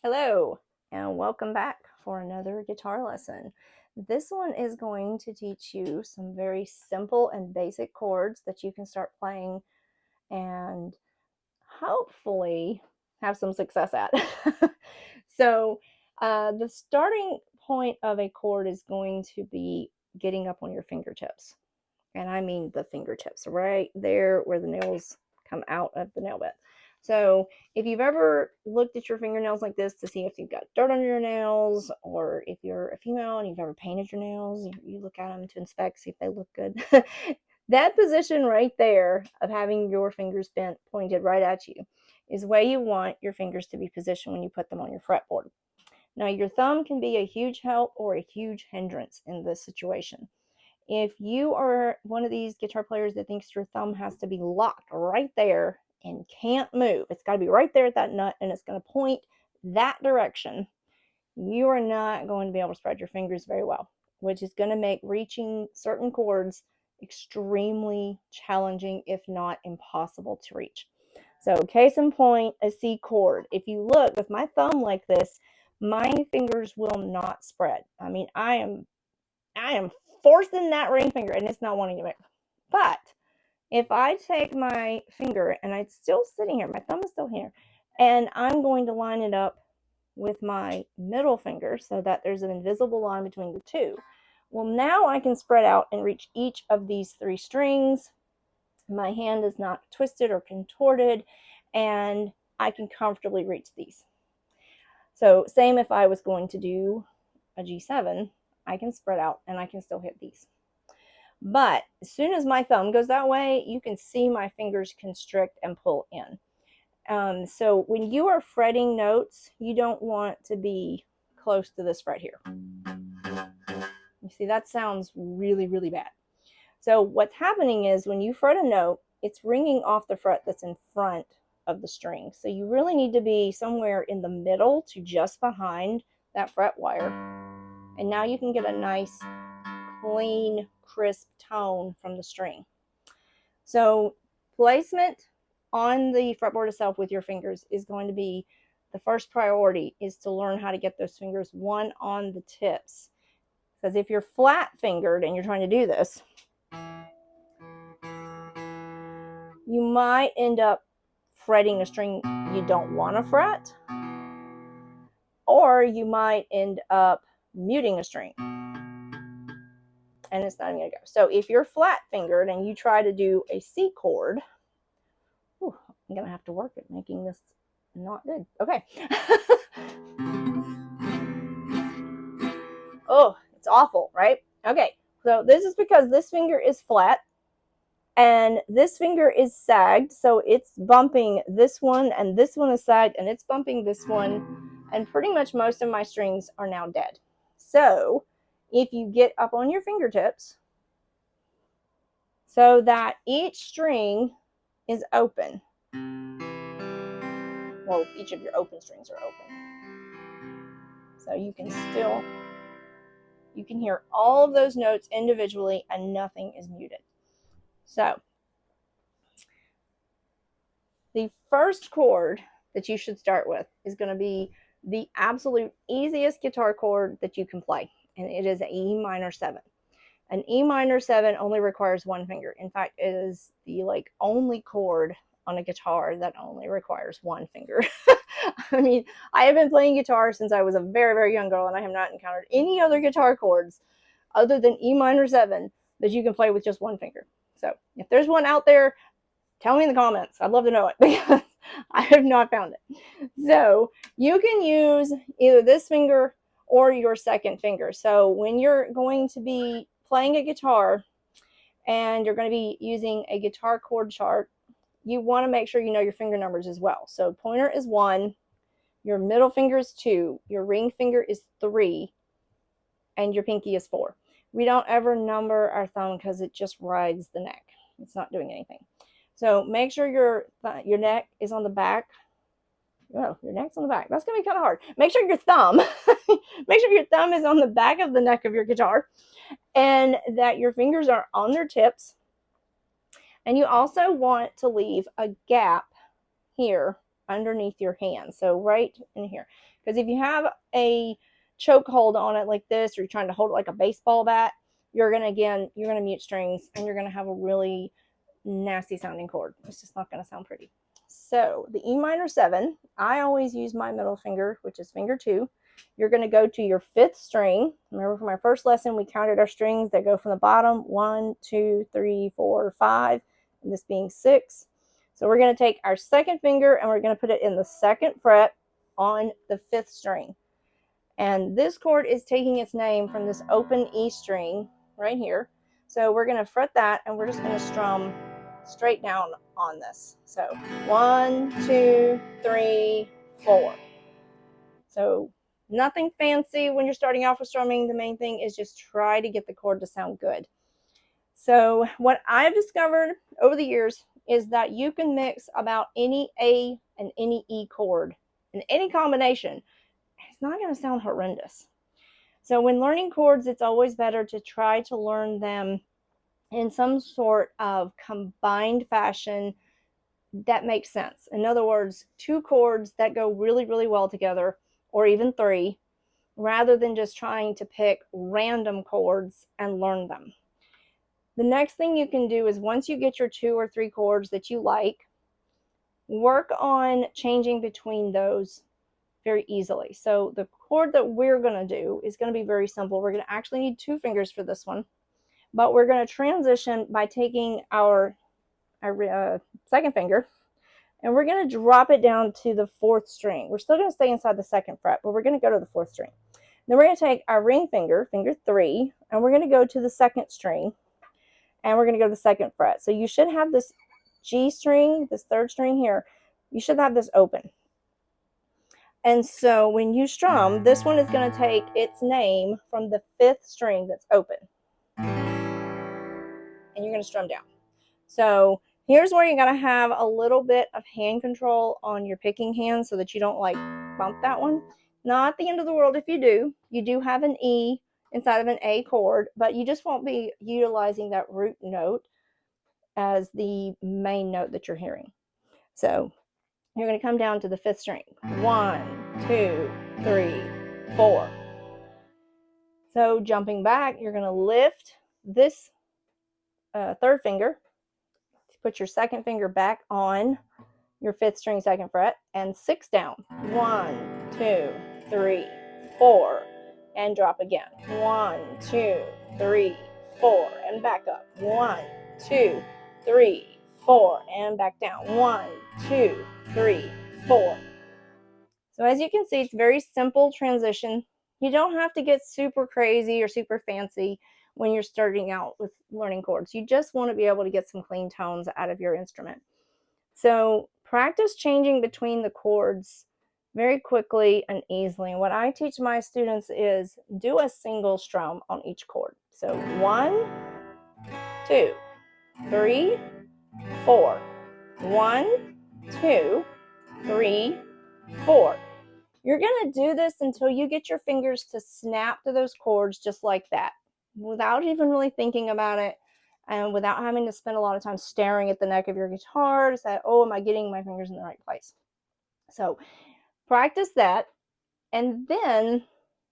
Hello, and welcome back for another guitar lesson. This one is going to teach you some very simple and basic chords that you can start playing and hopefully have some success at. So the starting point of a chord is going to be getting up on your fingertips. And I mean the fingertips, right there where the nails come out of the nail bed. So if you've ever looked at your fingernails like this to see if you've got dirt under your nails, or if you're a female and you've ever painted your nails, you look at them to inspect, see if they look good. That position right there of having your fingers bent, pointed right at you, is where you want your fingers to be positioned when you put them on your fretboard. Now, your thumb can be a huge help or a huge hindrance in this situation. If you are one of these guitar players that thinks your thumb has to be locked right there and can't move, it's got to be right there at that nut and it's going to point that direction, you are not going to be able to spread your fingers very well, which is going to make reaching certain chords extremely challenging, if not impossible to reach. So case in point, a C chord. If you look with my thumb like this, my fingers will not spread. I mean, I am forcing that ring finger and it's not wanting to move. But if I take my finger and it's still sitting here, my thumb is still here, and I'm going to line it up with my middle finger so that there's an invisible line between the two. Well, now I can spread out and reach each of these three strings. My hand is not twisted or contorted, and I can comfortably reach these. So same if I was going to do a G7, I can spread out and I can still hit these. But as soon as my thumb goes that way, you can see my fingers constrict and pull in. So when you are fretting notes, you don't want to be close to this fret here. You see, that sounds really, really bad. So what's happening is when you fret a note, it's ringing off the fret that's in front of the string. So you really need to be somewhere in the middle to just behind that fret wire. And now you can get a nice, clean, crisp tone from the string. So placement on the fretboard itself with your fingers is going to be the first priority, is to learn how to get those fingers one on the tips. Because if you're flat fingered and you're trying to do this, you might end up fretting a string you don't want to fret, or you might end up muting a string and it's not even going to go. So if you're flat fingered and you try to do a C chord, I'm going to have to work at making this not good. Okay. Oh, it's awful, right? Okay, so this is because this finger is flat and this finger is sagged, so it's bumping this one, and this one is sagged and it's bumping this one, and pretty much most of my strings are now dead. So if you get up on your fingertips so that each string is open, well, each of your open strings are open, so you can hear all of those notes individually and nothing is muted. So the first chord that you should start with is going to be the absolute easiest guitar chord that you can play, and it is an E minor 7. An E minor 7 only requires one finger. In fact, it is the only chord on a guitar that only requires one finger. I mean, I have been playing guitar since I was a very, very young girl, and I have not encountered any other guitar chords other than E minor 7 that you can play with just one finger. So if there's one out there, tell me in the comments. I'd love to know it because I have not found it. So you can use either this finger or your second finger. So when you're going to be playing a guitar and you're going to be using a guitar chord chart, you want to make sure you know your finger numbers as well. So pointer is 1, your middle finger is 2, your ring finger is 3, and your pinky is 4. We don't ever number our thumb because it just rides the neck. It's not doing anything. So make sure your neck is on the back. Oh, your neck's on the back. That's going to be kind of hard. Make sure your thumb is on the back of the neck of your guitar, and that your fingers are on their tips. And you also want to leave a gap here underneath your hand. So right in here. Because if you have a choke hold on it like this, or you're trying to hold it like a baseball bat, you're going to mute strings, and you're going to have a really nasty sounding chord. It's just not going to sound pretty. So the E minor 7, I always use my middle finger, which is finger 2. You're going to go to your 5th string. Remember from our first lesson, we counted our strings that go from the bottom, 1, 2, 3, 4, 5, and this being 6. So we're going to take our 2nd finger and we're going to put it in the 2nd fret on the 5th string. And this chord is taking its name from this open E string right here. So we're going to fret that, and we're just going to strum straight down on this. So 1, 2, 3, 4. So nothing fancy when you're starting off with strumming. The main thing is just try to get the chord to sound good. So what I've discovered over the years is that you can mix about any A and any E chord in any combination. It's not going to sound horrendous. So when learning chords, it's always better to try to learn them in some sort of combined fashion that makes sense. In other words, 2 chords that go really, really well together, or even 3, rather than just trying to pick random chords and learn them. The next thing you can do is, once you get your 2 or 3 chords that you like, work on changing between those very easily. So the chord that we're going to do is going to be very simple. We're going to actually need 2 fingers for this one, but we're going to transition by taking our 2nd finger, and we're going to drop it down to the 4th string. We're still going to stay inside the 2nd fret, but we're going to go to the 4th string. Then we're going to take our ring finger, finger 3, and we're going to go to the 2nd string, and we're going to go to the 2nd fret. So you should have this G string, this 3rd string here, you should have this open. And so when you strum, this one is going to take its name from the 5th string that's open. And you're going to strum down. So here's where you're going to have a little bit of hand control on your picking hand so that you don't like bump that one. Not the end of the world if you do. You do have an E inside of an A chord, but you just won't be utilizing that root note as the main note that you're hearing. So you're going to come down to the 5th string. 1, 2, 3, 4. So jumping back, you're going to lift this 3rd finger, put your 2nd finger back on your 5th string 2nd fret, and 6 down. 1, 2, 3, 4, and drop again. 1, 2, 3, 4, and back up. 1, 2, 3, 4, and back down. 1, 2, 3, 4. So as you can see, it's a very simple transition. You don't have to get super crazy or super fancy when you're starting out with learning chords. You just want to be able to get some clean tones out of your instrument. So practice changing between the chords very quickly and easily. And what I teach my students is do a single strum on each chord. So 1, 2, 3, 4. 1, 2, 3, 4. You're going to do this until you get your fingers to snap to those chords just like that, without even really thinking about it, and without having to spend a lot of time staring at the neck of your guitar to say, oh, am I getting my fingers in the right place? So practice that, and then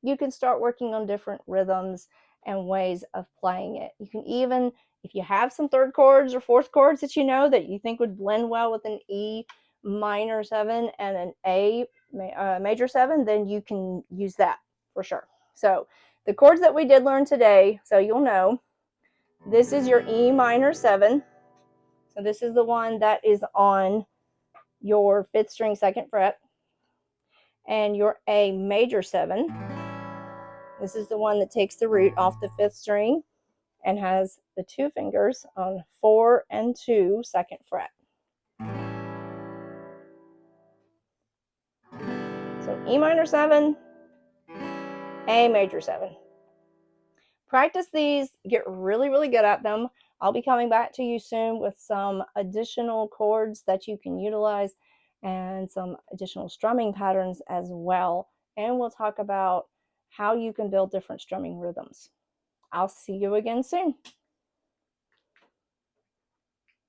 you can start working on different rhythms and ways of playing it. You can even, if you have some 3rd chords or 4th chords that you know that you think would blend well with an E minor 7 and an A major 7, then you can use that for sure. So the chords that we did learn today, so you'll know, this is your E minor 7. So this is the one that is on your 5th string 2nd fret. And your A major 7. This is the one that takes the root off the 5th string and has the 2 fingers on 4 and 2 2nd fret. So E minor 7, A major 7. Practice these, get really, really good at them. I'll be coming back to you soon with some additional chords that you can utilize and some additional strumming patterns as well. And we'll talk about how you can build different strumming rhythms. I'll see you again soon.